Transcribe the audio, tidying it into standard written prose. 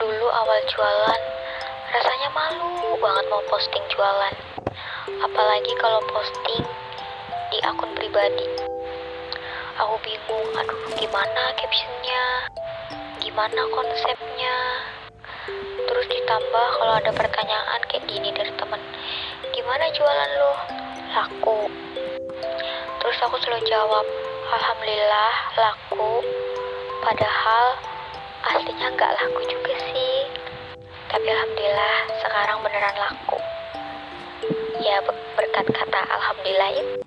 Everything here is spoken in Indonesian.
Dulu awal jualan, rasanya malu banget mau posting jualan. Apalagi kalau posting di akun pribadi. Aku bingung, aduh gimana captionnya, gimana konsepnya. Terus ditambah kalau ada pertanyaan kayak gini dari temen, gimana jualan lo? Laku. Terus aku selalu jawab, alhamdulillah laku. Padahal aslinya nggak laku juga sih. Tapi alhamdulillah sekarang beneran laku. Ya berkat kata alhamdulillah itu.